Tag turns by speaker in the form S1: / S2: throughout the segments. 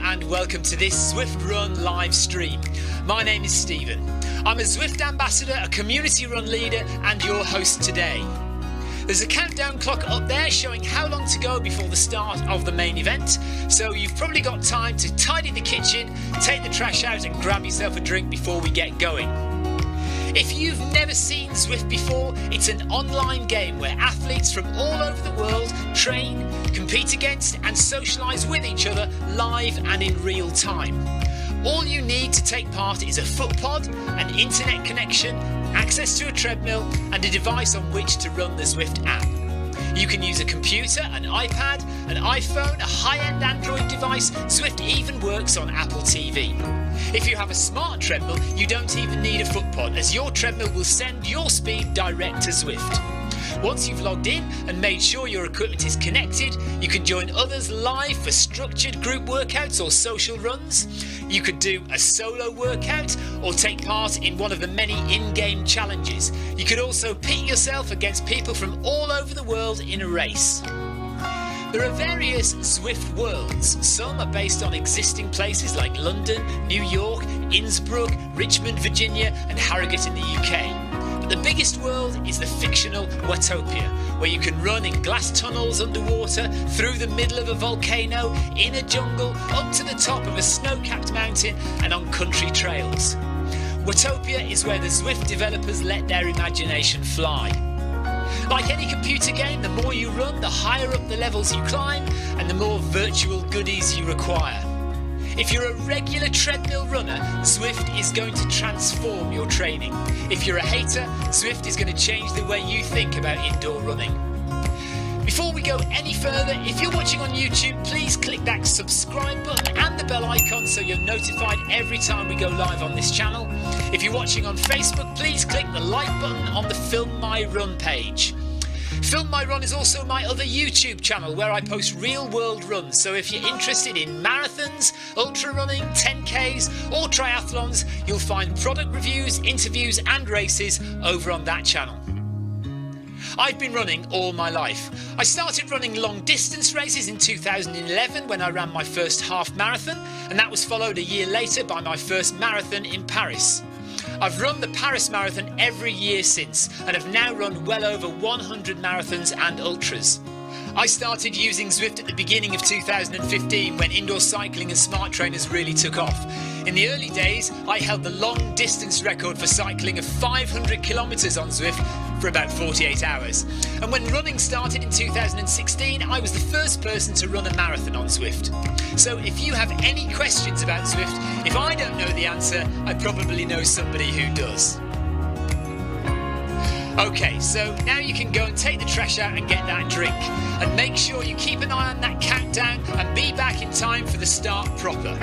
S1: and welcome to this Zwift Run live stream. My name is Stephen. I'm a Zwift ambassador, a community run leader and your host today. There's a countdown clock up there showing how long to go before the start of the main event, so you've probably got time to tidy the kitchen, take the trash out and grab yourself a drink before we get going. If you've never seen Zwift before, it's an online game where athletes from all over the world train, compete against and socialise with each other live and in real time. All you need to take part is a foot pod, an internet connection, access to a treadmill and a device on which to run the Zwift app. You can use a computer, an iPad, an iPhone, a high-end Android device. Zwift even works on Apple TV. If you have a smart treadmill, you don't even need a foot pod, as your treadmill will send your speed direct to Zwift. Once you've logged in and made sure your equipment is connected, you can join others live for structured group workouts or social runs. You could do a solo workout or take part in one of the many in-game challenges. You could also pit yourself against people from all over the world in a race. There are various Zwift Worlds. Some are based on existing places like London, New York, Innsbruck, Richmond, Virginia and Harrogate in the UK. But the biggest world is the fictional Watopia, where you can run in glass tunnels underwater, through the middle of a volcano, in a jungle, up to the top of a snow-capped mountain and on country trails. Watopia is where the Zwift developers let their imagination fly. Like any computer game, the more you run, the higher up the levels you climb and the more virtual goodies you require. If you're a regular treadmill runner, Zwift is going to transform your training. If you're a hater, Zwift is going to change the way you think about indoor running. Before we go any further, if you're watching on YouTube, please click that subscribe button and the bell icon so you're notified every time we go live on this channel. If you're watching on Facebook, please click the like button on the Film My Run page. Film My Run is also my other YouTube channel where I post real world runs, so if you're interested in marathons, ultra running, 10Ks or triathlons, you'll find product reviews, interviews and races over on that channel. I've been running all my life. I started running long distance races in 2011 when I ran my first half marathon, and that was followed a year later by my first marathon in Paris. I've run the Paris Marathon every year since and have now run well over 100 marathons and ultras. I started using Zwift at the beginning of 2015 when indoor cycling and smart trainers really took off. In the early days, I held the long distance record for cycling of 500 kilometres on Zwift for about 48 hours. And when running started in 2016, I was the first person to run a marathon on Zwift. So if you have any questions about Zwift, if I don't know the answer, I probably know somebody who does. Okay, so now you can go and take the trash out and get that drink. And make sure you keep an eye on that countdown and be back in time for the start proper.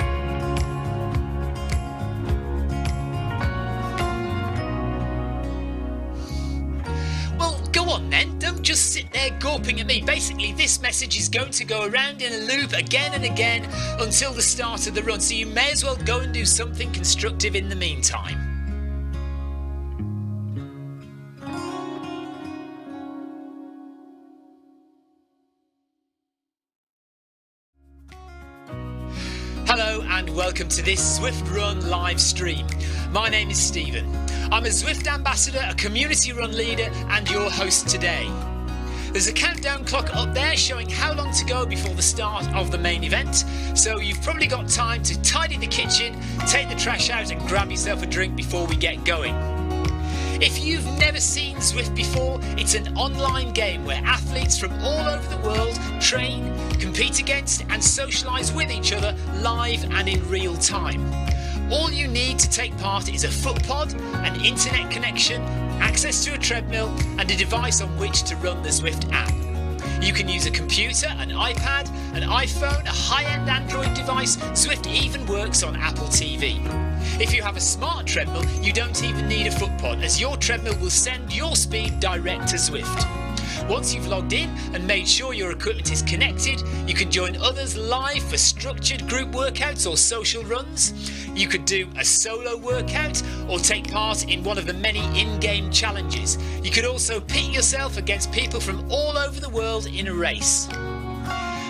S1: Well, go on then, don't just sit there gawping at me. Basically, this message is going to go around in a loop again and again until the start of the run, so you may as well go and do something constructive in the meantime. Hello and welcome to this Zwift Run live stream. My name is Stephen. I'm a Zwift ambassador, a community run leader and your host today. There's a countdown clock up there showing how long to go before the start of the main event, so you've probably got time to tidy the kitchen, take the trash out and grab yourself a drink before we get going. If you've never seen Zwift before, it's an online game where athletes from all over the world train, compete against and socialise with each other live and in real time. All you need to take part is a foot pod, an internet connection, access to a treadmill and a device on which to run the Zwift app. You can use a computer, an iPad, an iPhone, a high-end Android device. Zwift even works on Apple TV. If you have a smart treadmill, you don't even need a foot pod, as your treadmill will send your speed direct to Zwift. Once you've logged in and made sure your equipment is connected, you can join others live for structured group workouts or social runs. You could do a solo workout or take part in one of the many in-game challenges. You could also pit yourself against people from all over the world in a race.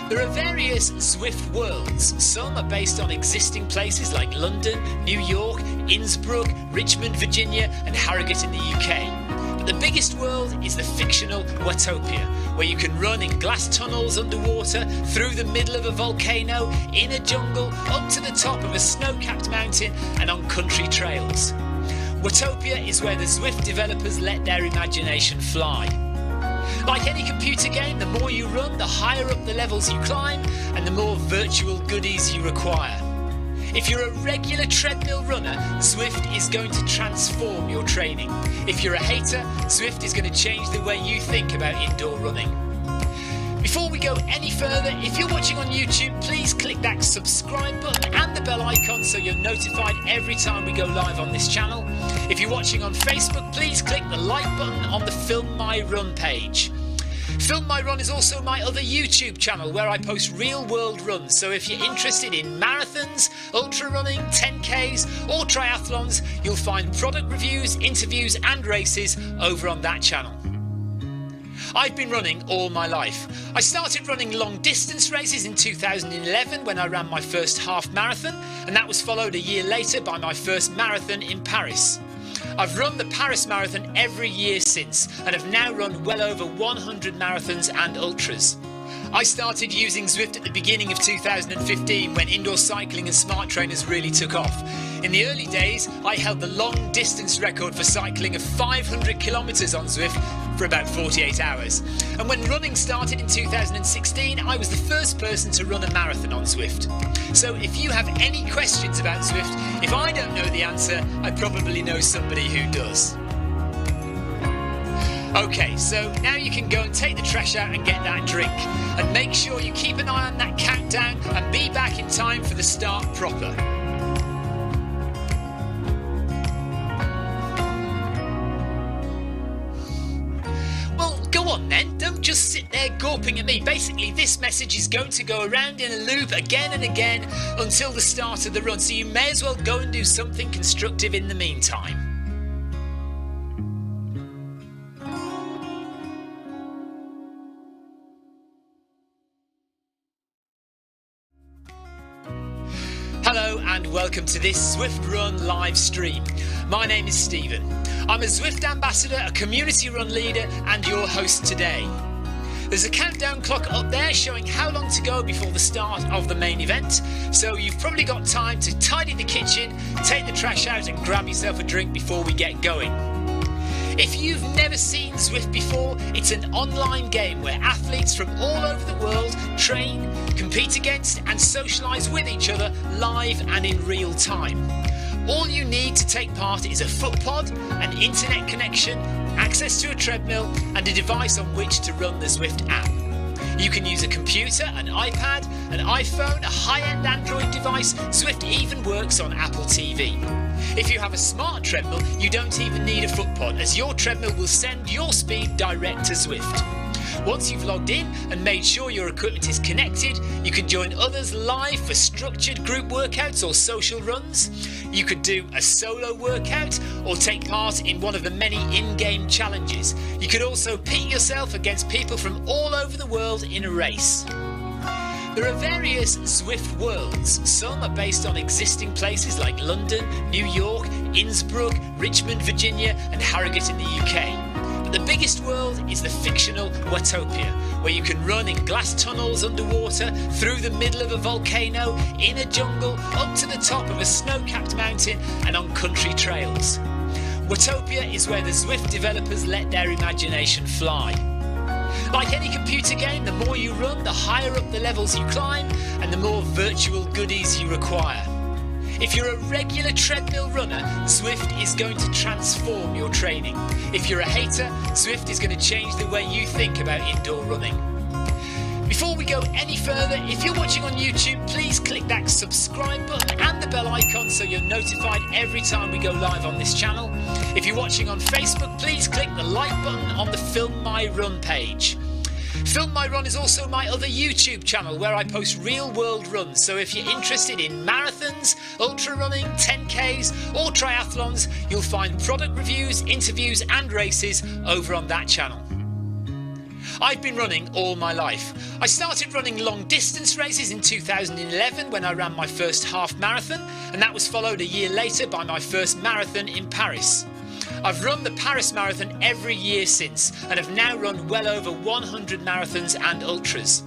S1: There are various Zwift Worlds. Some are based on existing places like London, New York, Innsbruck, Richmond, Virginia and Harrogate in the UK. But the biggest world is the fictional Watopia, where you can run in glass tunnels underwater, through the middle of a volcano, in a jungle, up to the top of a snow-capped mountain and on country trails. Watopia is where the Zwift developers let their imagination fly. Like any computer game, the more you run, the higher up the levels you climb and the more virtual goodies you require. If you're a regular treadmill runner, Zwift is going to transform your training. If you're a hater, Zwift is going to change the way you think about indoor running. Before we go any further, if you're watching on YouTube, please click that subscribe button and the bell icon so you're notified every time we go live on this channel. If you're watching on Facebook, please click the like button on the Film My Run page. Film My Run is also my other YouTube channel where I post real world runs, so if you're interested in marathons, ultra running, 10Ks or triathlons, you'll find product reviews, interviews and races over on that channel. I've been running all my life. I started running long distance races in 2011 when I ran my first half marathon, and that was followed a year later by my first marathon in Paris. I've run the Paris Marathon every year since and have now run well over 100 marathons and ultras. I started using Zwift at the beginning of 2015 when indoor cycling and smart trainers really took off. In the early days, I held the long distance record for cycling of 500 kilometres on Zwift for about 48 hours. And when running started in 2016, I was the first person to run a marathon on Zwift. So if you have any questions about Zwift, if I don't know the answer, I probably know somebody who does. Okay, so now you can go and take the trash out and get that drink. And make sure you keep an eye on that countdown and be back in time for the start proper. Well, go on then, don't just sit there gawping at me. Basically, this message is going to go around in a loop again and again until the start of the run, so you may as well go and do something constructive in the meantime. Hello and welcome to this Zwift Run live stream. My name is Stephen. I'm a Zwift ambassador, a community run leader and your host today. There's a countdown clock up there showing how long to go before the start of the main event, so you've probably got time to tidy the kitchen, take the trash out and grab yourself a drink before we get going. If you've never seen Zwift before, it's an online game where athletes from all over the world train, compete against and socialise with each other live and in real time. All you need to take part is a foot pod, an internet connection, access to a treadmill and a device on which to run the Zwift app. You can use a computer, an iPad, an iPhone, a high-end Android device. Zwift even works on Apple TV. If you have a smart treadmill, you don't even need a foot pod, as your treadmill will send your speed direct to Zwift. Once you've logged in and made sure your equipment is connected, you can join others live for structured group workouts or social runs. You could do a solo workout or take part in one of the many in-game challenges. You could also pit yourself against people from all over the world in a race. There are various Zwift Worlds. Some are based on existing places like London, New York, Innsbruck, Richmond, Virginia and Harrogate in the UK. But the biggest world is the fictional Watopia, where you can run in glass tunnels underwater, through the middle of a volcano, in a jungle, up to the top of a snow-capped mountain and on country trails. Watopia is where the Zwift developers let their imagination fly. Like any computer game, the more you run, the higher up the levels you climb and the more virtual goodies you require. If you're a regular treadmill runner, Zwift is going to transform your training. If you're a hater, Zwift is going to change the way you think about indoor running. Before we go any further, if you're watching on YouTube, please click that subscribe button and the bell icon so you're notified every time we go live on this channel. If you're watching on Facebook, please click the like button on the Film My Run page. Film My Run is also my other YouTube channel where I post real world runs, so if you're interested in marathons, ultra running, 10Ks or triathlons, you'll find product reviews, interviews and races over on that channel. I've been running all my life. I started running long distance races in 2011 when I ran my first half marathon, and that was followed a year later by my first marathon in Paris. I've run the Paris Marathon every year since and have now run well over 100 marathons and ultras.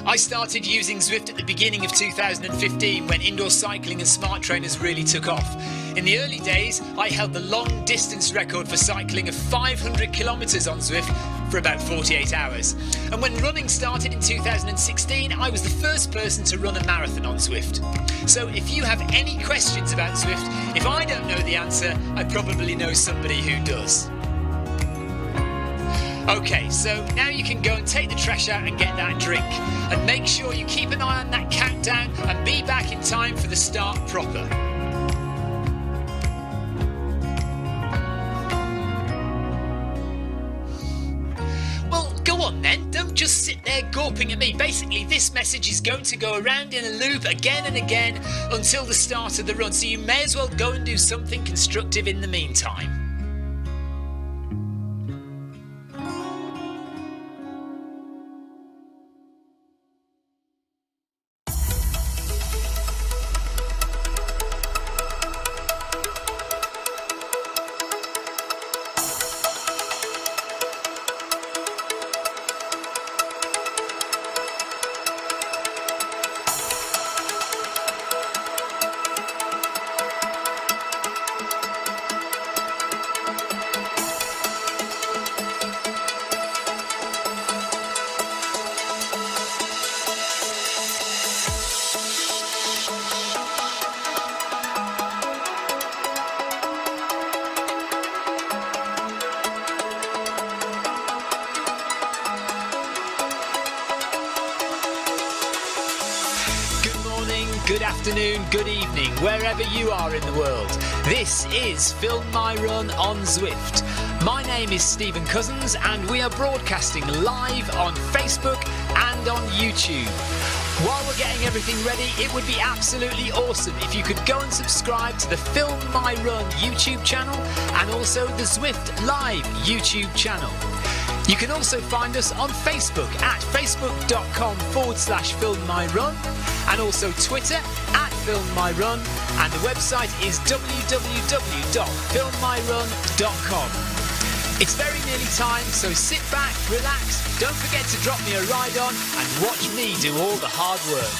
S1: I started using Zwift at the beginning of 2015 when indoor cycling and smart trainers really took off. In the early days, I held the long distance record for cycling of 500 kilometres on Zwift for about 48 hours. And when running started in 2016, I was the first person to run a marathon on Zwift. So if you have any questions about Zwift, if I don't know the answer, I probably know somebody who does. Okay, so now you can go and take the trash out and get that drink. And make sure you keep an eye on that countdown and be back in time for the start proper. Well, go on then, don't just sit there gawping at me. Basically, this message is going to go around in a loop again and again until the start of the run, so you may as well go and do something constructive in the meantime. Good afternoon, good evening, wherever you are in the world. This is Film My Run on Zwift. My name is Stephen Cousins and we are broadcasting live on Facebook and on YouTube. While we're getting everything ready, it would be absolutely awesome if you could go and subscribe to the Film My Run YouTube channel and also the Zwift Live YouTube channel. You can also find us on Facebook at facebook.com/filmmyrun and also Twitter at filmmyrun, and the website is www.filmmyrun.com. It's very nearly time, so sit back, relax, don't forget to drop me a ride on and watch me do all the hard work.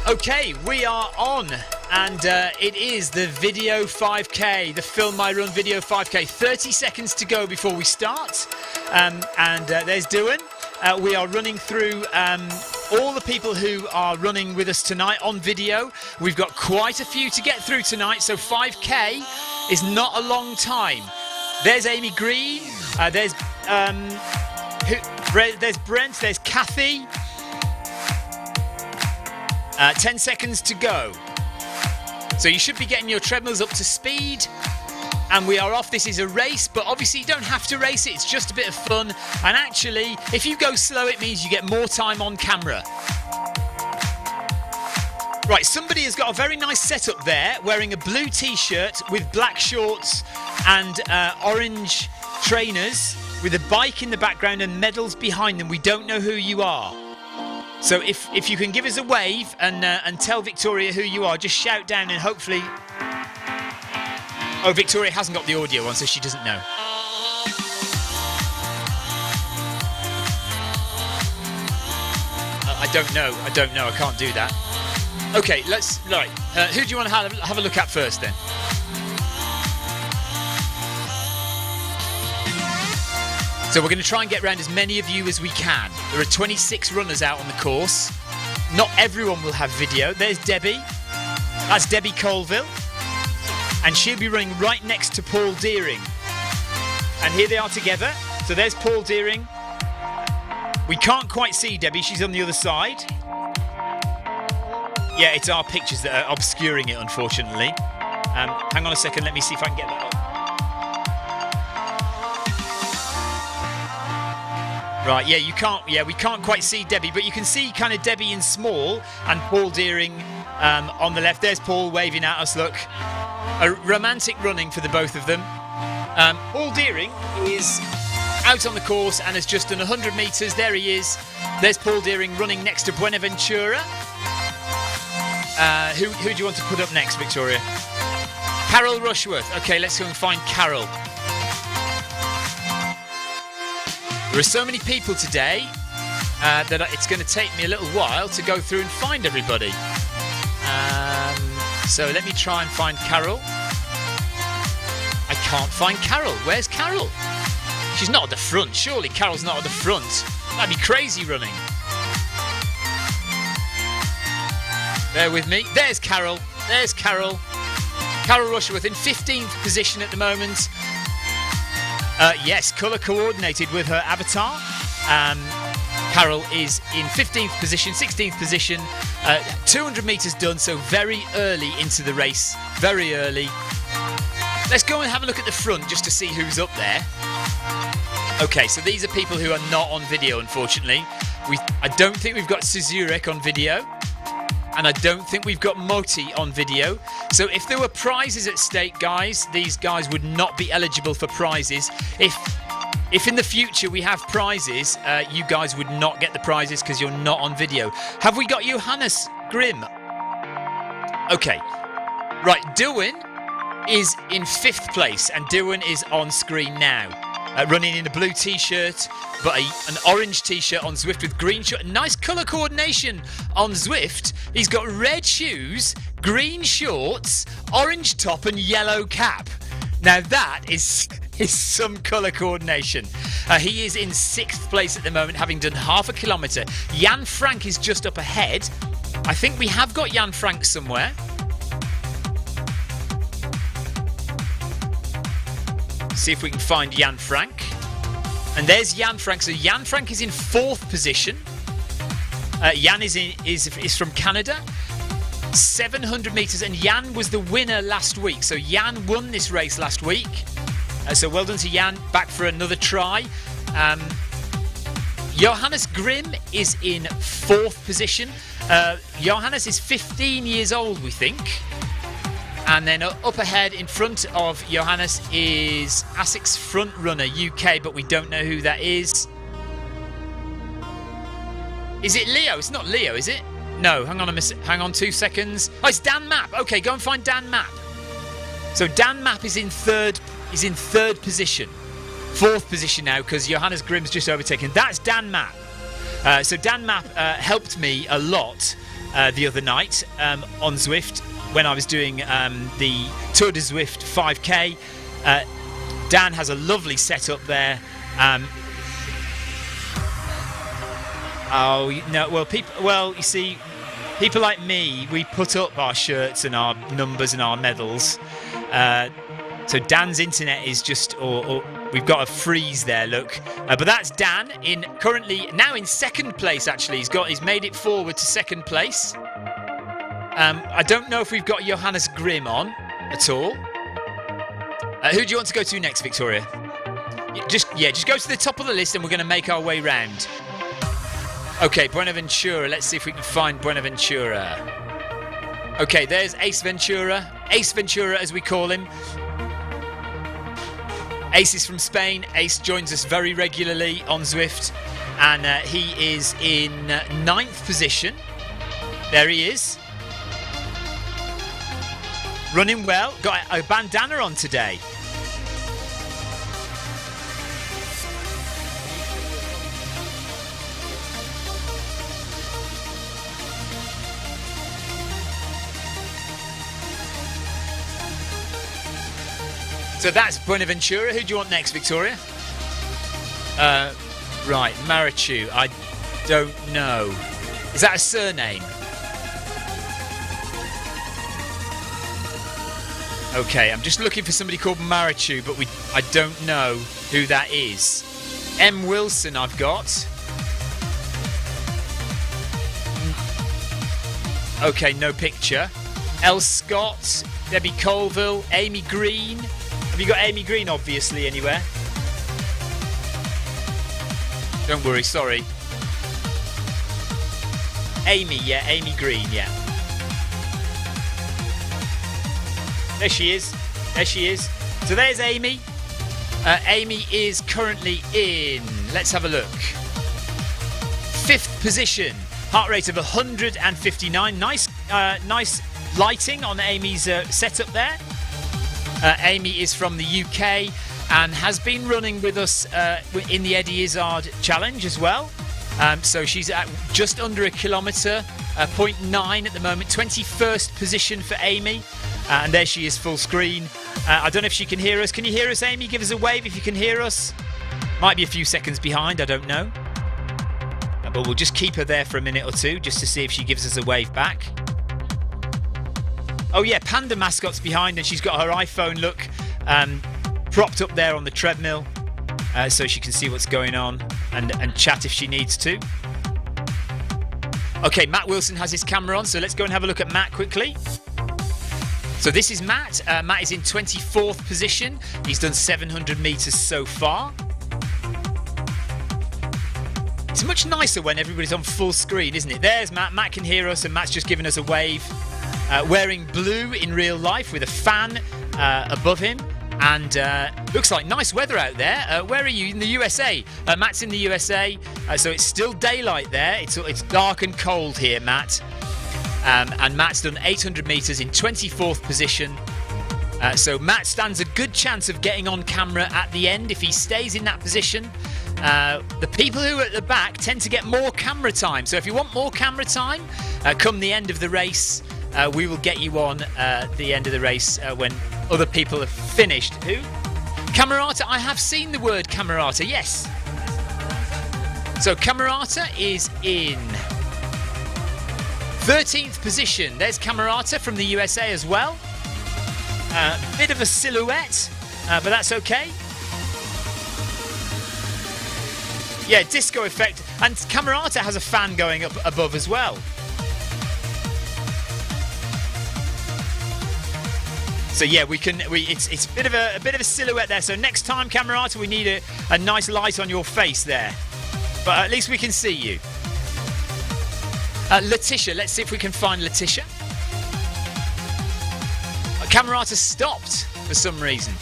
S1: Okay, we are on, and it is the video 5K, the Film My Run video 5K. 30 seconds to go before we start, there's Duan. We are running through all the people who are running with us tonight on video. We've got quite a few to get through tonight, so 5K is not a long time. There's Amy Green, there's Brent, there's Kathy. 10 seconds to go. So you should be getting your treadmills up to speed. And we are off. This is a race, but obviously you don't have to race it. It's just a bit of fun. And actually, if you go slow, it means you get more time on camera. Right, somebody has got a very nice setup there, wearing a blue t-shirt with black shorts and orange trainers with a bike in the background and medals behind them. We don't know who you are. So if you can give us a wave and tell Victoria who you are, just shout down and hopefully... Oh, Victoria hasn't got the audio on, so she doesn't know. I don't know. I can't do that. Okay, right. Who do you want to have a look at first then? So we're going to try and get around as many of you as we can. There are 26 runners out on the course. Not everyone will have video. There's Debbie. That's Debbie Colville. And she'll be running right next to Paul Deering. And here they are together. So there's Paul Deering. We can't quite see Debbie. She's on the other side. Yeah, it's our pictures that are obscuring it, unfortunately. Hang on a second. Let me see if I can get that up. Right, yeah, we can't quite see Debbie, but you can see kind of Debbie in small and Paul Deering on the left. There's Paul waving at us, look. A romantic running for the both of them. Paul Deering is out on the course and has just done 100 metres. There he is. There's Paul Deering running next to Buenaventura. Who do you want to put up next, Victoria? Carol Rushworth. Okay, let's go and find Carol. There are so many people today that it's going to take me a little while to go through and find everybody. So let me try and find Carol. I can't find Carol. Where's Carol? She's not at the front. Surely Carol's not at the front. That'd be crazy running. Bear with me. There's Carol. There's Carol. Carol Rushworth in 15th position at the moment. Yes, colour coordinated with her avatar. Carol is in 15th position, 16th position, 200 metres done, so very early into the race, very early. Let's go and have a look at the front just to see who's up there. Okay, so these are people who are not on video, unfortunately. I don't think we've got Suzurek on video. And I don't think we've got Moti on video. So if there were prizes at stake, guys, these guys would not be eligible for prizes. If in the future we have prizes, you guys would not get the prizes because you're not on video. Have we got Johannes Grimm? Okay. Right, Derwin is in 5th place, and Derwin is on screen now. Running in a blue t-shirt, but an orange t-shirt on Zwift with green shirt. Nice colour coordination on Zwift. He's got red shoes, green shorts, orange top and yellow cap. Now that is some colour coordination. He is in 6th place at the moment, having done half a kilometre. Jan Frank is just up ahead. I think we have got Jan Frank somewhere. See if we can find Jan Frank. And there's Jan Frank. So Jan Frank is in 4th position. Jan is from Canada. 700 metres, and Jan was the winner last week. So Jan won this race last week. So well done to Jan. Back for another try. Johannes Grimm is in 4th position. Johannes is 15 years old, we think. And then up ahead in front of Johannes is ASIC's front runner UK, but we don't know who that is. Is it Leo? It's not Leo, is it? No, hang on 2 seconds. Oh, it's Dan Mapp. Okay, go and find Dan Mapp. So Dan Mapp is in 3rd position. 4th position now because Johannes Grimm's just overtaken. That's Dan Mapp. So Dan Mapp helped me a lot the other night on Zwift. When I was doing the Tour de Zwift 5K, Dan has a lovely setup there. You see, people like me, we put up our shirts and our numbers and our medals. So Dan's internet is just, or we've got a freeze there. Look, but that's Dan currently now in 2nd place. Actually, he's made it forward to 2nd place. I don't know if we've got Johannes Grimm on at all. Who do you want to go to next, Victoria? Just go to the top of the list and we're going to make our way round. Okay, Buenaventura. Let's see if we can find Buenaventura. Okay, there's Ace Ventura. Ace Ventura, as we call him. Ace is from Spain. Ace joins us very regularly on Zwift. And he is in 9th position. There he is. Running well. Got a bandana on today. So that's Buenaventura. Who do you want next, Victoria? Right, Marichu. I don't know. Is that a surname? Okay, I'm just looking for somebody called Marichu, but I don't know who that is. M. Wilson I've got. Okay, no picture. L. Scott, Debbie Colville, Amy Green. Have you got Amy Green, obviously, anywhere? Don't worry, sorry. Amy Green, yeah. There she is. So there's Amy. Amy is currently in, let's have a look, 5th position. Heart rate of 159. Nice lighting on Amy's setup there. Amy is from the UK and has been running with us in the Eddie Izzard Challenge as well. So she's at just under a kilometre, 0.9 at the moment. 21st position for Amy. And there she is, full screen. I don't know if she can hear us. Can you hear us, Amy? Give us a wave if you can hear us. Might be a few seconds behind, I don't know. But we'll just keep her there for a minute or two just to see if she gives us a wave back. Oh yeah, Panda Mascot's behind and she's got her iPhone, look, propped up there on the treadmill so she can see what's going on and chat if she needs to. Okay, Matt Wilson has his camera on, so let's go and have a look at Matt quickly. So this is Matt. Matt is in 24th position. He's done 700 metres so far. It's much nicer when everybody's on full screen, isn't it? There's Matt. Matt can hear us and Matt's just giving us a wave. Wearing blue in real life with a fan above him. And looks like nice weather out there. Where are you? In the USA. Matt's in the USA. So it's still daylight there. It's dark and cold here, Matt. And Matt's done 800 metres in 24th position. So Matt stands a good chance of getting on camera at the end if he stays in that position. The people who are at the back tend to get more camera time. So if you want more camera time, come the end of the race, we will get you on the end of the race when other people have finished. Who? Camerata. I have seen the word Camerata, yes. So Camerata is in 13th position. There's Camerata from the USA as well. Bit of a silhouette, but that's okay. Yeah, disco effect. And Camerata has a fan going up above as well. So yeah, it's a bit of a silhouette there. So next time, Camerata, we need a nice light on your face there. But at least we can see you. Letitia, let's see if we can find Letitia. Camerata stopped for some reason.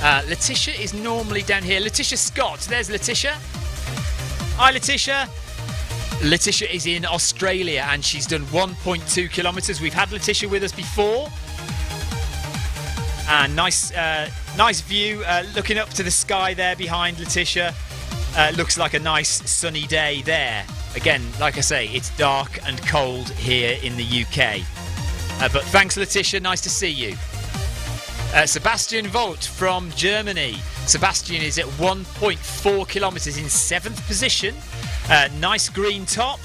S1: Letitia is normally down here. Letitia Scott, there's Letitia. Hi Letitia. Letitia is in Australia and she's done 1.2 kilometres. We've had Letitia with us before. And nice view looking up to the sky there behind Letitia. Looks like a nice sunny day there. Again, like I say, it's dark and cold here in the UK. But thanks Letitia, nice to see you. Sebastian Volt from Germany. Sebastian is at 1.4 kilometres in 7th position. Nice green top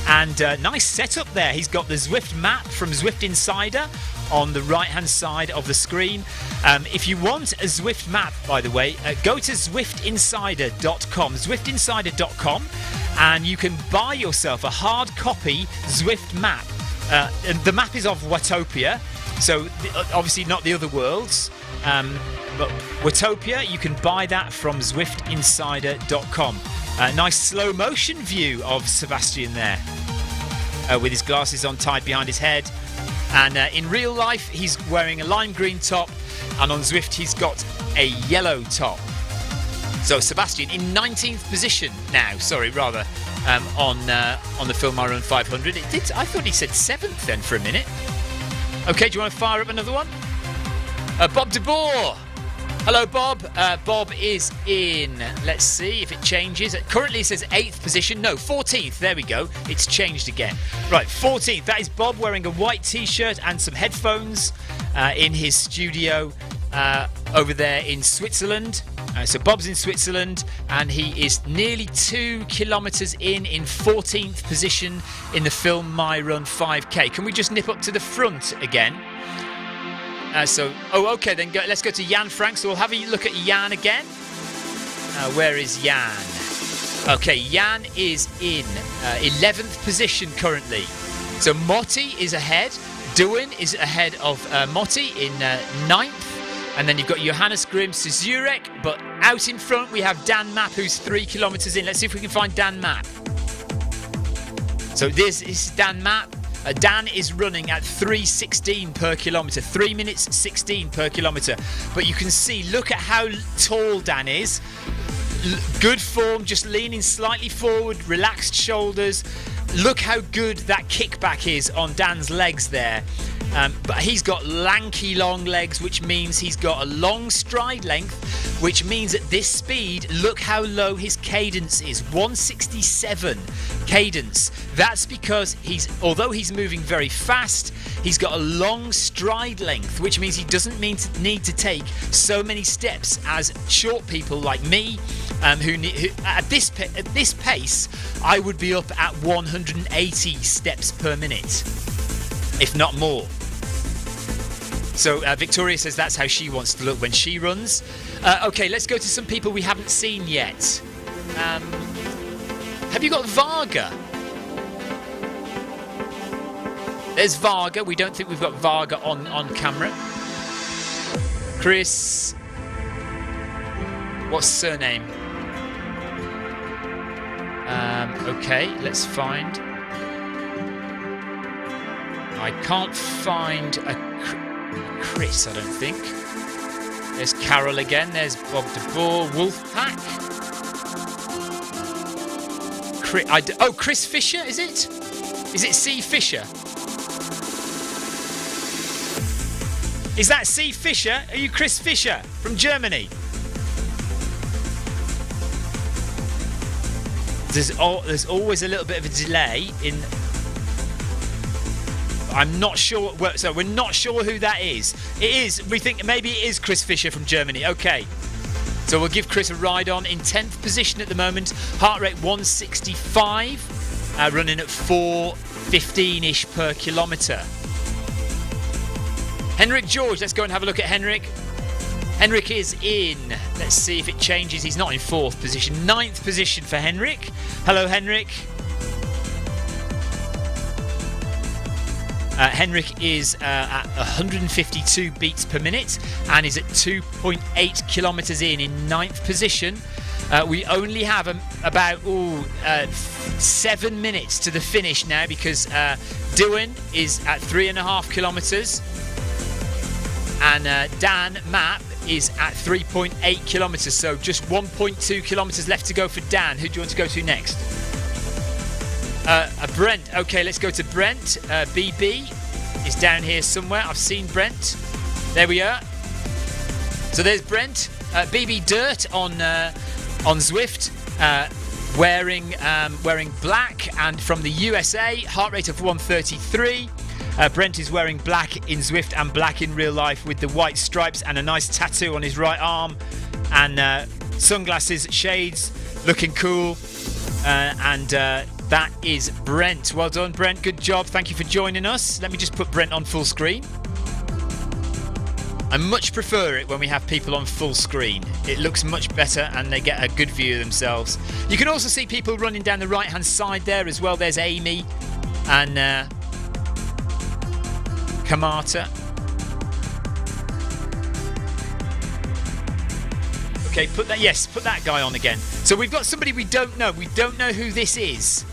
S1: and nice setup there. He's got the Zwift map from Zwift Insider on the right hand side of the screen. If you want a Zwift map, by the way, go to zwiftinsider.com, zwiftinsider.com, and you can buy yourself a hard copy Zwift map. The map is of Watopia, so obviously not the other worlds, but Watopia, you can buy that from zwiftinsider.com. Nice slow motion view of Sebastian there, with his glasses on tied behind his head. And in real life, he's wearing a lime green top, and on Zwift, he's got a yellow top. So Sebastian in 19th position now. Sorry, rather on the Film I Run 500. It did. I thought he said 7th then for a minute. Okay, do you want to fire up another one? Bob de Boer. Hello, Bob. Bob is in, let's see if it changes. Currently it says 8th position. No, 14th. There we go. It's changed again. Right, 14th. That is Bob wearing a white t-shirt and some headphones in his studio over there in Switzerland. So Bob's in Switzerland, and he is nearly 2 kilometres in 14th position in the film My Run 5K. Can we just nip up to the front again? Okay, then let's go to Jan Frank. So we'll have a look at Jan again. Where is Jan? Okay, Jan is in 11th position currently. So Motti is ahead. Duin is ahead of Motti in 9th. And then you've got Johannes Grimm, Zurek. But out in front we have Dan Mapp, who's 3 kilometres in. Let's see if we can find Dan Mapp. So this is Dan Mapp. Dan is running at 3:16 per kilometre, 3 minutes 16 per kilometre. But you can see, look at how tall Dan is. Good form, just leaning slightly forward, relaxed shoulders. Look how good that kickback is on Dan's legs there. But he's got lanky long legs, which means he's got a long stride length, which means at this speed, look how low his cadence is, 167 cadence. That's because although he's moving very fast, he's got a long stride length, which means he doesn't need to take so many steps as short people like me, who at this pace, I would be up at 180 steps per minute, if not more. So Victoria says that's how she wants to look when she runs. Okay, let's go to some people we haven't seen yet. Have you got Varga? There's Varga. We don't think we've got Varga on camera. Chris. What's surname? Okay, let's find. I can't find a Chris, I don't think. There's Carol again. There's Bob de Boer, Wolfpack. Chris Fisher, is it? Is it C. Fisher? Is that C. Fisher? Are you Chris Fisher from Germany? There's always a little bit of a delay in. I'm not sure. So we're not sure who that is. It is. We think maybe it is Chris Fisher from Germany. Okay. So we'll give Chris a ride on in 10th position at the moment. Heart rate 165, running at 4:15-ish per kilometre. Henrik George. Let's go and have a look at Henrik. Henrik is in. Let's see if it changes. He's not in 4th position. 9th position for Henrik. Hello, Henrik. Henrik is at 152 beats per minute and is at 2.8 kilometres in 9th position. We only have about 7 minutes to the finish now because Duin is at 3.5 kilometres and Dan Mapp is at 3.8 kilometres. So just 1.2 kilometres left to go for Dan. Who do you want to go to next? Brent. Okay, let's go to Brent. BB is down here somewhere. I've seen Brent. There we are. So there's Brent. BB Dirt on Zwift, wearing black and from the USA. Heart rate of 133. Brent is wearing black in Zwift and black in real life with the white stripes and a nice tattoo on his right arm and sunglasses, shades, looking cool. That is Brent. Well done, Brent. Good job. Thank you for joining us. Let me just put Brent on full screen. I much prefer it when we have people on full screen. It looks much better and they get a good view of themselves. You can also see people running down the right-hand side there as well. There's Amy and Kamata. Okay, put that guy on again. So we've got somebody we don't know. We don't know who this is.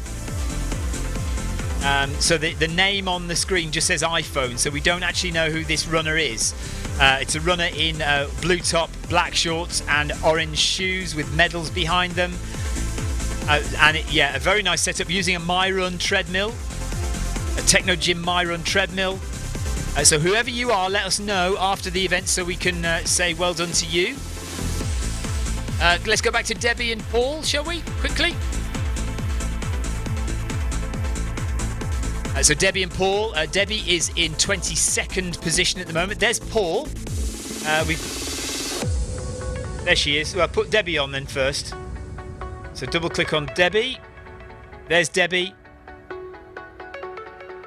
S1: So the name on the screen just says iPhone, so we don't actually know who this runner is. It's a runner in blue top, black shorts and orange shoes with medals behind them. A very nice setup using a MyRun treadmill, a Techno Gym MyRun treadmill. So whoever you are, let us know after the event so we can say well done to you. Let's go back to Debbie and Paul, shall we? Quickly. So Debbie and Paul. Debbie is in 22nd position at the moment. There's Paul. There she is. Well, put Debbie on then first. So double click on Debbie. There's Debbie.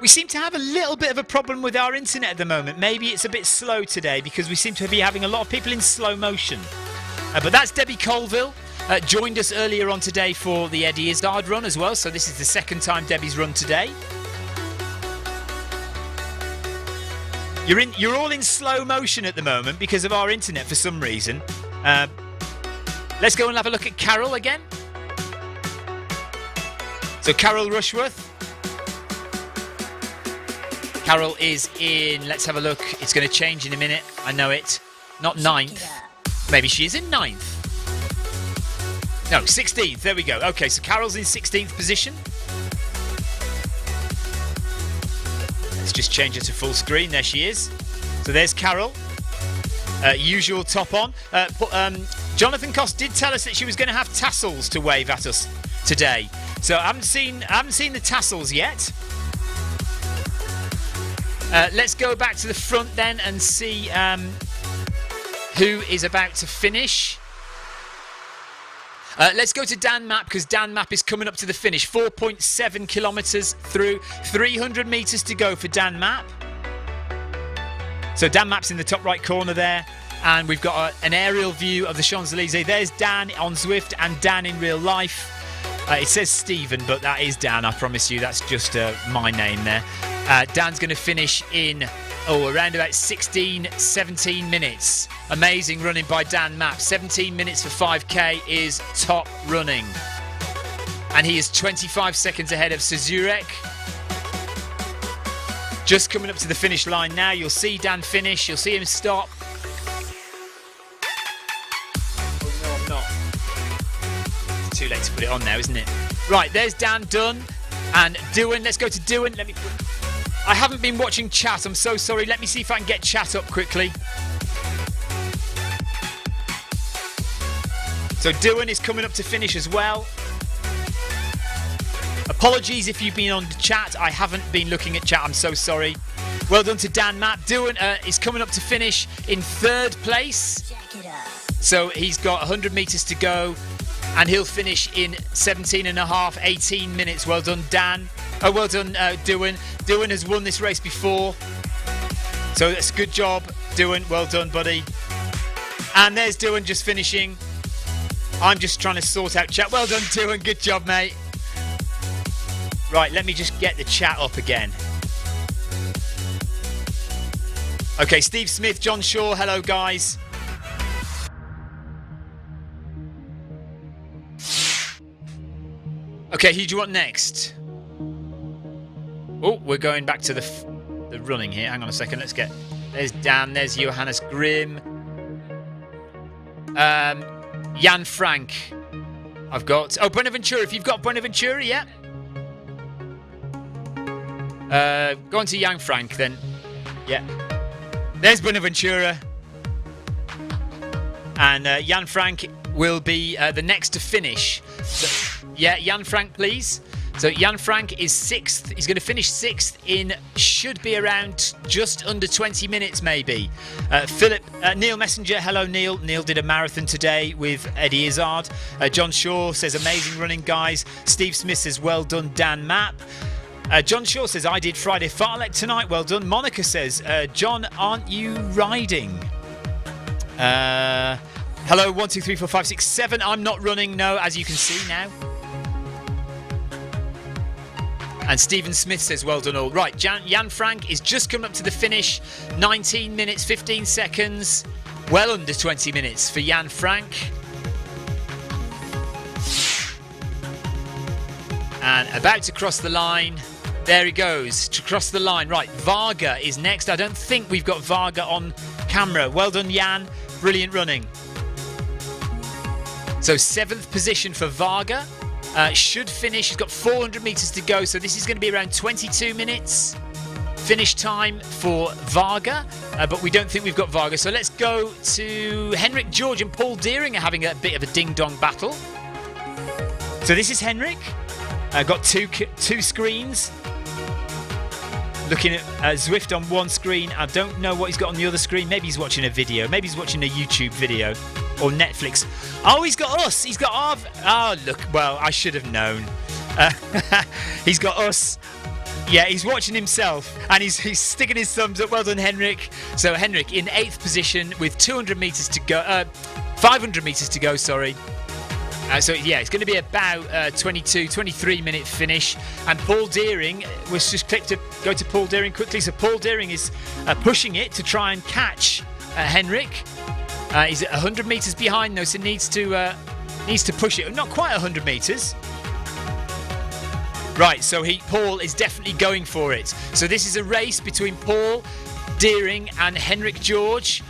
S1: We seem to have a little bit of a problem with our internet at the moment. Maybe it's a bit slow today because we seem to be having a lot of people in slow motion. But that's Debbie Colville. Joined us earlier on today for the Eddie Izzard run as well. So this is the second time Debbie's run today. You're all in slow motion at the moment because of our internet for some reason. Let's go and have a look at Carol again. So Carol Rushworth. Carol is in, let's have a look. It's going to change in a minute. I know it. Not 9th. Maybe she is in 9th. No, 16th. There we go. Okay, so Carol's in 16th position. Let's just change her to full screen. There she is. So there's Carol. Usual top on. Jonathan Cost did tell us that she was going to have tassels to wave at us today. So I haven't seen the tassels yet. Let's go back to the front then and see who is about to finish. Let's go to Dan Mapp because Dan Mapp is coming up to the finish. 4.7 kilometres through, 300 metres to go for Dan Mapp. So Dan Mapp's in the top right corner there. And we've got an aerial view of the Champs-Élysées. There's Dan on Zwift and Dan in real life. It says Stephen, but that is Dan, I promise you. That's just my name there. Dan's going to finish in, around about 16, 17 minutes. Amazing running by Dan Mapp. 17 minutes for 5K is top running. And he is 25 seconds ahead of Sazurek. Just coming up to the finish line now. You'll see Dan finish. You'll see him stop. Oh, no, I'm not. It's too late to put it on now, isn't it? Right, there's Dan done. And Dewan, let's go to Dewan. I haven't been watching chat, I'm so sorry. Let me see if I can get chat up quickly. So Dewan is coming up to finish as well. Apologies if you've been on the chat. I haven't been looking at chat, I'm so sorry. Well done to Dan Mapp. Dewan is coming up to finish in 3rd place. So he's got 100 metres to go. And he'll finish in 17 and a half, 18 minutes. Well done, Dan. Oh, well done, Dewan. Dewan has won this race before. So that's a good job, Dewan. Well done, buddy. And there's Dewan just finishing. I'm just trying to sort out chat. Well done, Dewan. Good job, mate. Right, let me just get the chat up again. Okay, Steve Smith, John Shaw. Hello, guys. Okay, who do you want next? Oh, we're going back to the running here. Hang on a second. Let's get... There's Dan. There's Johannes Grimm. Jan Frank. I've got... Oh, Buenaventura. If you've got Buenaventura, yeah. Go on to Jan Frank then. Yeah. There's Buenaventura. And Jan Frank will be the next to finish. So, yeah, Jan Frank, please. So Jan Frank is 6th. He's going to finish 6th in, should be around just under 20 minutes maybe. Neil Messenger, hello Neil. Neil did a marathon today with Eddie Izzard. John Shaw says amazing running, guys. Steve Smith says well done, Dan Mapp. John Shaw says I did Friday Fartlek tonight. Well done. Monica says John, aren't you riding? Hello, 1, 2, 3, 4, 5, 6, 7. I'm not running, no, as you can see now. And Stephen Smith says, well done all. Right, Jan Frank is just come up to the finish. 19 minutes, 15 seconds. Well under 20 minutes for Jan Frank. And about to cross the line. There he goes, to cross the line. Right, Varga is next. I don't think we've got Varga on camera. Well done, Jan. Brilliant running. So 7th position for Varga. Should finish. He's got 400 metres to go, so this is going to be around 22 minutes finish time for Varga, but we don't think we've got Varga. So let's go to Henrik George and Paul Deering are having a bit of a ding-dong battle. So this is Henrik. Got two screens. looking at Zwift on one screen. I don't know what he's got on the other screen. Maybe he's watching a video. Maybe he's watching a YouTube video or Netflix. Oh, he's got us. He's got our... Oh, look. Well, I should have known. He's got us. Yeah, he's watching himself and he's sticking his thumbs up. Well done, Henrik. So Henrik in 8th position with 200 metres to go. 500 metres to go, sorry. So yeah, it's going to be about 22, 23 minute finish. And Paul Deering was just clicked to go to Paul Deering quickly. So Paul Deering is pushing it to try and catch Henrik. He's at 100 metres behind though, so needs to push it. Not quite 100 metres. Right, so Paul is definitely going for it. So this is a race between Paul Deering and Henrik George.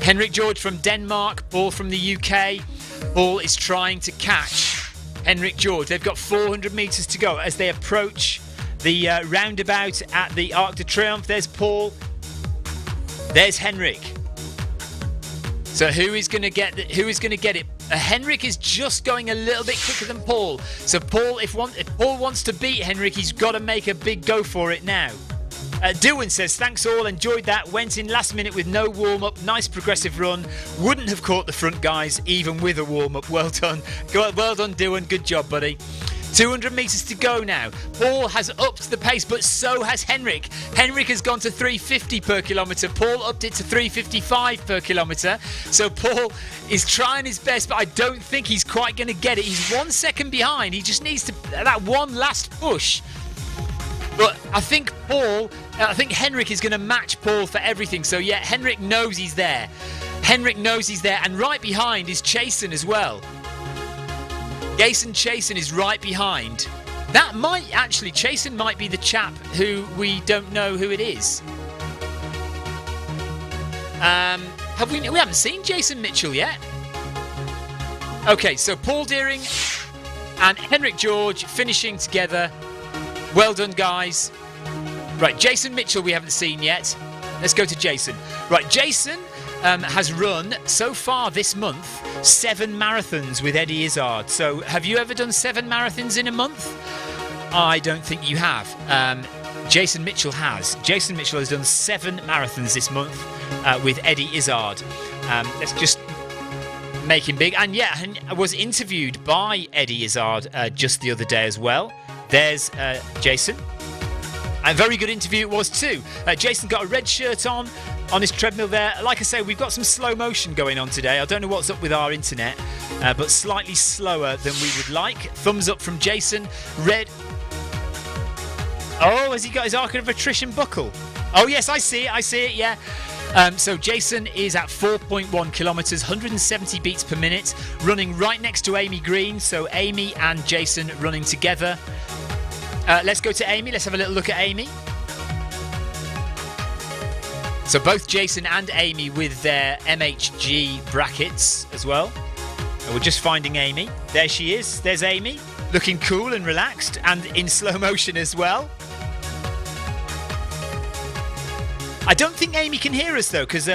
S1: Henrik George from Denmark, Paul from the UK. Paul is trying to catch Henrik George. They've got 400 metres to go as they approach the roundabout at the Arc de Triomphe. There's Paul. There's Henrik. So who is going to get it? Henrik is just going a little bit quicker than Paul. So Paul, if Paul wants to beat Henrik, he's got to make a big go for it now. Dewan says, thanks all, enjoyed that. Went in last minute with no warm-up. Nice progressive run. Wouldn't have caught the front guys even with a warm-up. Well done. Well done, Dewan. Good job, buddy. 200 metres to go now. Paul has upped the pace, but so has Henrik. Henrik has gone to 350 per kilometre. Paul upped it to 355 per kilometre. So Paul is trying his best, but I don't think he's quite going to get it. He's 1 second behind. He just needs that one last push. But I think Henrik is going to match Paul for everything. So yeah, Henrik knows he's there. Henrik knows he's there. And right behind is Chasen as well. Jason Chasen is right behind. Chasen might be the chap who we don't know who it is. We haven't seen Jason Mitchell yet. Okay, so Paul Deering and Henrik George finishing together. Well done, guys. Right, Jason Mitchell we haven't seen yet. Let's go to Jason. Right, Jason has run so far this month 7 marathons with Eddie Izzard. So have you ever done 7 marathons in a month? I don't think you have. Jason Mitchell has. Jason Mitchell has done 7 marathons this month with Eddie Izzard. Let's just make him big. And yeah, I was interviewed by Eddie Izzard just the other day as well. There's Jason. A very good interview it was too. Jason got a red shirt on his treadmill there. Like I say, we've got some slow motion going on today. I don't know what's up with our internet, but slightly slower than we would like. Thumbs up from Jason. Red. Oh, has he got his arc of attrition buckle? Oh yes, I see it, yeah. So Jason is at 4.1 kilometres, 170 beats per minute, running right next to Amy Green. So Amy and Jason running together. Let's go to Amy. Let's have a little look at Amy. So both Jason and Amy with their MHG brackets as well. And we're just finding Amy. There she is. There's Amy, looking cool and relaxed and in slow motion as well. I don't think Amy can hear us though, because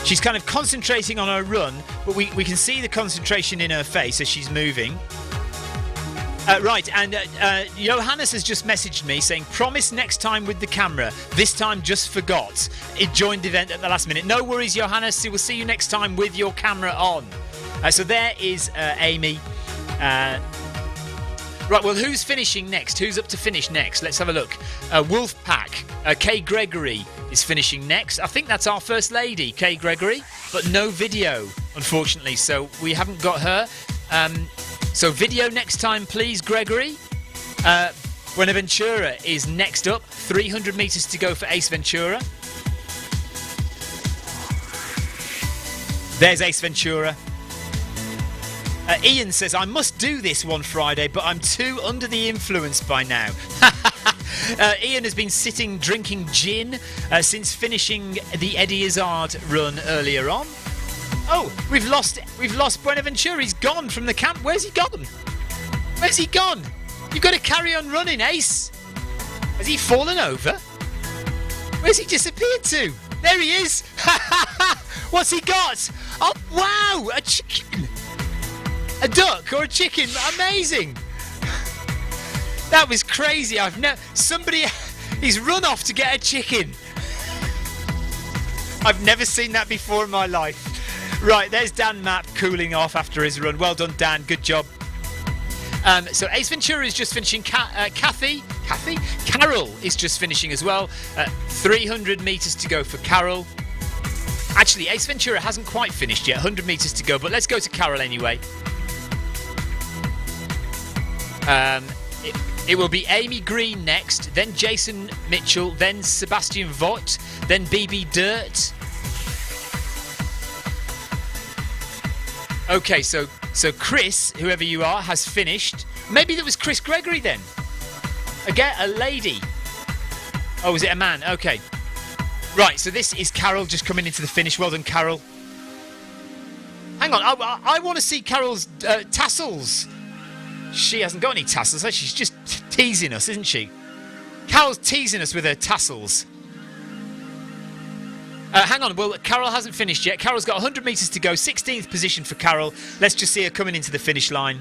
S1: she's kind of concentrating on her run, but we can see the concentration in her face as she's moving. Right, and Johannes has just messaged me saying, promise next time with the camera. This time just forgot. It joined the event at the last minute. No worries, Johannes. We'll see you next time with your camera on. So there is Amy. Right, well, who's finishing next? Who's up to finish next? Let's have a look. Wolfpack. Kay Gregory is finishing next. I think that's our first lady, Kay Gregory, but no video, unfortunately. So we haven't got her. So video next time, please, Gregory. Buenaventura is next up. 300 metres to go for Ace Ventura. There's Ace Ventura. Ian says, I must do this one Friday, but I'm too under the influence by now. Ian has been sitting drinking gin since finishing the Eddie Izzard run earlier on. Oh, we've lost Buenaventura. He's gone from the camp. Where's he gone? Where's he gone? You've got to carry on running, Ace. Has he fallen over? Where's he disappeared to? There he is. What's he got? Oh, wow, a chicken. A duck or a chicken. Amazing. That was crazy. Somebody He's run off to get a chicken. I've never seen that before in my life. Right, there's Dan Mapp cooling off after his run. Well done, Dan. Good job. So Ace Ventura is just finishing. Carol is just finishing as well. 300 metres to go for Carol. Actually, Ace Ventura hasn't quite finished yet. 100 metres to go, but let's go to Carol anyway. It will be Amy Green next, then Jason Mitchell, then Sebastian Vaught, then BB Dirt. Okay, so Chris, whoever you are, has finished. Maybe that was Chris Gregory then. Again, a lady. Oh, was it a man? Okay. Right, so this is Carol just coming into the finish. Well done, Carol. Hang on, I want to see Carol's tassels. She hasn't got any tassels, has she? She's just teasing us, isn't she? Carol's teasing us with her tassels. Hang on, well, Carol hasn't finished yet. Carol's got 100 metres to go, 16th position for Carol. Let's just see her coming into the finish line.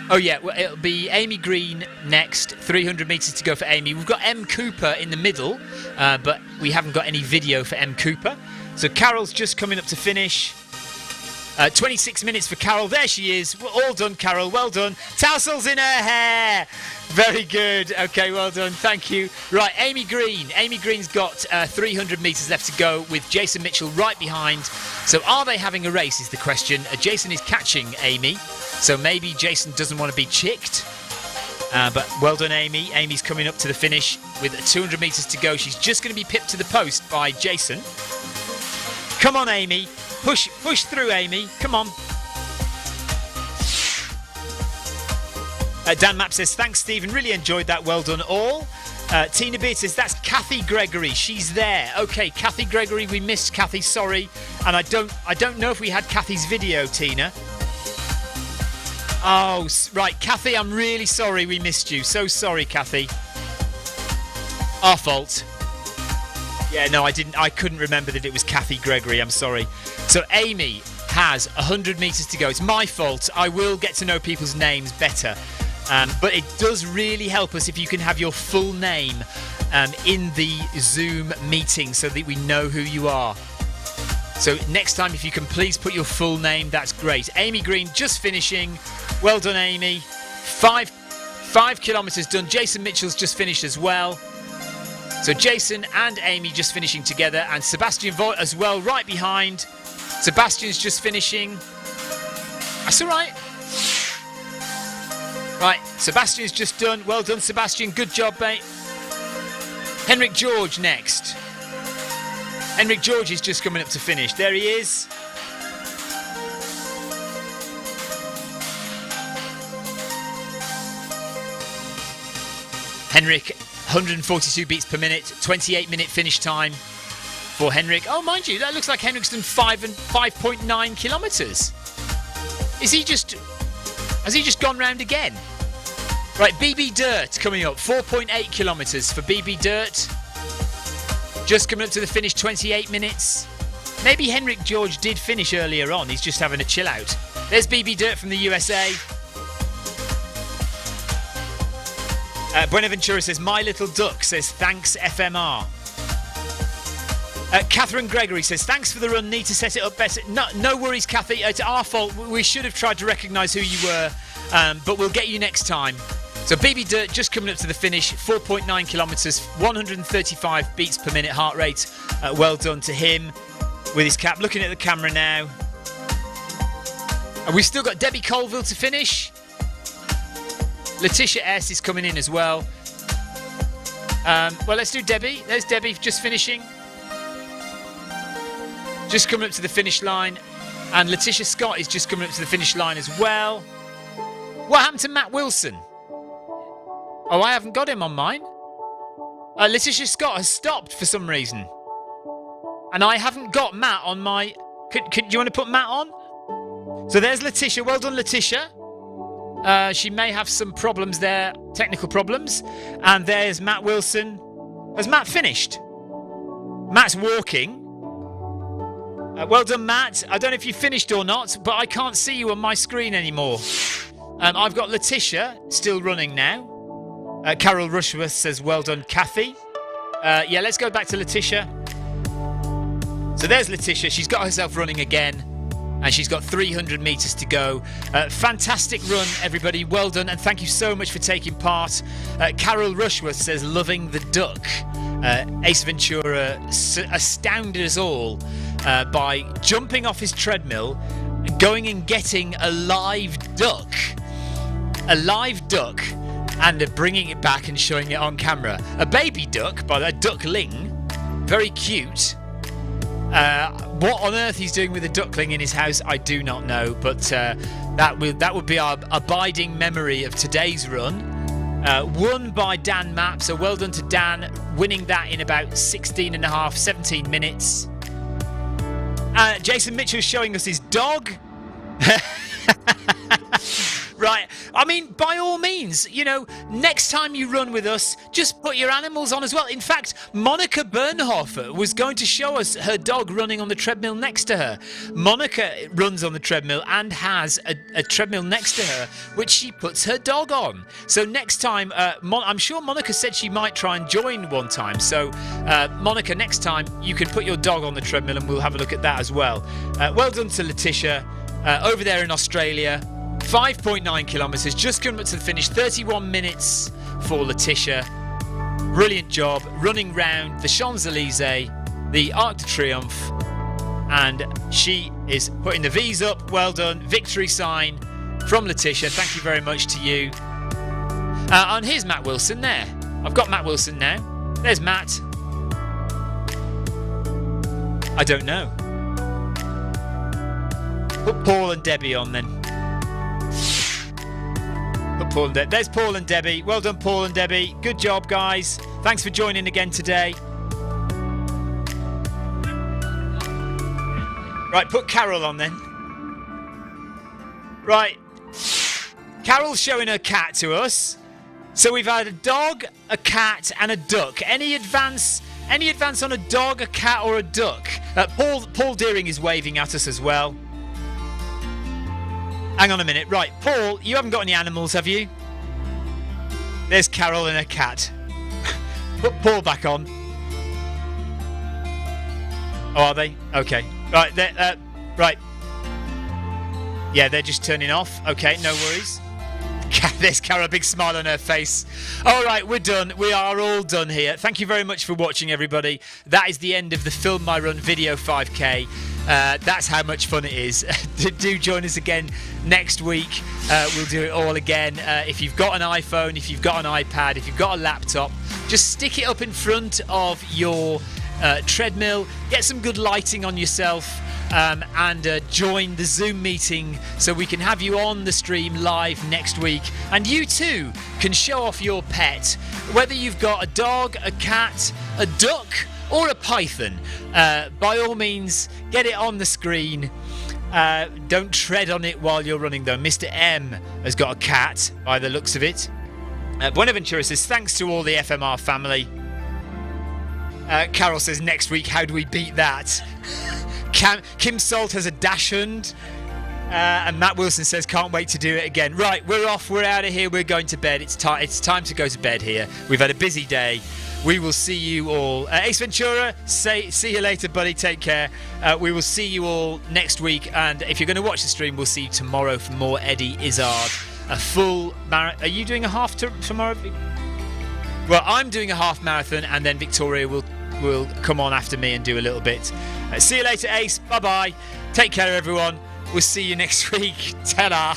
S1: Oh, yeah, well, it'll be Amy Green next, 300 metres to go for Amy. We've got M. Cooper in the middle, but we haven't got any video for M. Cooper. So Carol's just coming up to finish. 26 minutes for Carol. There she is. We're all done, Carol. Well done. Tassels in her hair. Very good. Okay, well done. Thank you. Right, Amy Green. Amy Green's got 300 metres left to go with Jason Mitchell right behind. So are they having a race is the question. Jason is catching Amy. So maybe Jason doesn't want to be chicked. But well done, Amy. Amy's coming up to the finish with 200 metres to go. She's just going to be pipped to the post by Jason. Come on, Amy. Push through, Amy. Come on. Dan Mapp says, thanks, Stephen. Really enjoyed that. Well done, all. Tina Beard says, that's Kathy Gregory. She's there. Okay, Kathy Gregory. We missed Kathy. Sorry. And I don't know if we had Kathy's video, Tina. Oh, right. Kathy, I'm really sorry we missed you. So sorry, Kathy. Our fault. Yeah, no, I couldn't remember that it was Kathy Gregory. I'm sorry. So Amy has 100 metres to go. It's my fault. I will get to know people's names better. But it does really help us if you can have your full name in the Zoom meeting so that we know who you are. So next time, if you can please put your full name, that's great. Amy Green just finishing. Well done, Amy. Five kilometres done. Jason Mitchell's just finished as well. So Jason and Amy just finishing together, and Sebastian Vaught as well right behind. Sebastian's just finishing. That's all right. Right, Sebastian's just done. Well done, Sebastian. Good job, mate. Henrik George next. Henrik George is just coming up to finish. There he is. Henrik, 142 beats per minute, 28-minute finish time for Henrik. Oh, mind you, that looks like Henrik's done 5.9 kilometres. Has he just gone round again? Right, BB Dirt coming up, 4.8 kilometres for BB Dirt. Just coming up to the finish, 28 minutes. Maybe Henrik George did finish earlier on. He's just having a chill out. There's BB Dirt from the USA. Buenaventura says, my little duck says, thanks FMR. Catherine Gregory says, thanks for the run, need to set it up better. No worries, Kathy, it's our fault. We should have tried to recognise who you were, but we'll get you next time. So BB Dirt just coming up to the finish, 4.9 kilometres, 135 beats per minute heart rate. Well done to him with his cap. Looking at the camera now. And we've still got Debbie Colville to finish. Letitia S is coming in as well. Well, let's do Debbie. There's Debbie just finishing. Just coming up to the finish line. And Letitia Scott is just coming up to the finish line as well. What happened to Matt Wilson? Oh, I haven't got him on mine. Letitia Scott has stopped for some reason. And I haven't got Matt on my... Do you want to put Matt on? So there's Letitia. Well done, Letitia. She may have some problems there, technical problems. And there's Matt Wilson. Has Matt finished? Matt's walking. Well done, Matt. I don't know if you finished or not, but I can't see you on my screen anymore. I've got Letitia still running now. Carol Rushworth says, well done, Kathy. Yeah, let's go back to Letitia. So there's Letitia. She's got herself running again, and she's got 300 metres to go. Fantastic run, everybody. Well done, and thank you so much for taking part. Carol Rushworth says, loving the duck. Ace Ventura astounded us all by jumping off his treadmill, going and getting a live duck. And bringing it back and showing it on camera. A baby duck, by the duckling. Very cute. What on earth he's doing with a duckling in his house, I do not know. But that would be our abiding memory of today's run. Won by Dan Mapp, so well done to Dan, winning that in about 17 minutes. Jason Mitchell showing us his dog. Right, I mean, by all means, you know, next time you run with us, just put your animals on as well. In fact, Monica Bernhofer was going to show us her dog running on the treadmill next to her. Monica runs on the treadmill and has a treadmill next to her, which she puts her dog on. So next time, I'm sure Monica said she might try and join one time. So, Monica, next time, you can put your dog on the treadmill and we'll have a look at that as well. Well done to Letitia over there in Australia. 5.9 kilometres, just coming up to the finish, 31 minutes for Letitia. Brilliant job, running round the Champs-Elysees, the Arc de Triomphe, and she is putting the V's up. Well done, victory sign from Letitia. Thank you very much to you. And here's Matt Wilson there. I've got Matt Wilson now. There's Matt. I don't know. Put Paul and Debbie on then. There's Paul and Debbie. Well done, Paul and Debbie. Good job, guys. Thanks for joining again today. Right, put Carol on then. Right. Carol's showing her cat to us. So we've had a dog, a cat, and a duck. Any advance on a dog, a cat, or a duck? Paul Deering is waving at us as well. Hang on a minute. Right, Paul, you haven't got any animals, have you? There's Carol and her cat. Put Paul back on. Oh, are they? Okay. Right, right. Yeah, they're just turning off. Okay, no worries. There's Carol, a big smile on her face. All right, we're done. We are all done here. Thank you very much for watching, everybody. That is the end of the Film My Run video 5K. That's how much fun it is. Do join us again next week. We'll do it all again. If you've got an iPhone, if you've got an iPad, if you've got a laptop, just stick it up in front of your treadmill. Get some good lighting on yourself. And join the Zoom meeting so we can have you on the stream live next week. And you too can show off your pet, whether you've got a dog, a cat, a duck, or a python. By all means, get it on the screen. Don't tread on it while you're running though. Mr. M has got a cat by the looks of it. Buenaventura says, thanks to all the FMR family. Carol says, next week, how do we beat that? Kim Salt has a dachshund. And Matt Wilson says, can't wait to do it again. Right, we're off. We're out of here. We're going to bed. It's time to go to bed here. We've had a busy day. We will see you all. Ace Ventura, see you later, buddy. Take care. We will see you all next week. And if you're going to watch the stream, we'll see you tomorrow for more Eddie Izzard. A full marathon. Are you doing a half tomorrow? Well, I'm doing a half marathon, and then Victoria will come on after me and do a little bit. See you later, Ace. Bye-bye. Take care, everyone. We'll see you next week. Ta-da.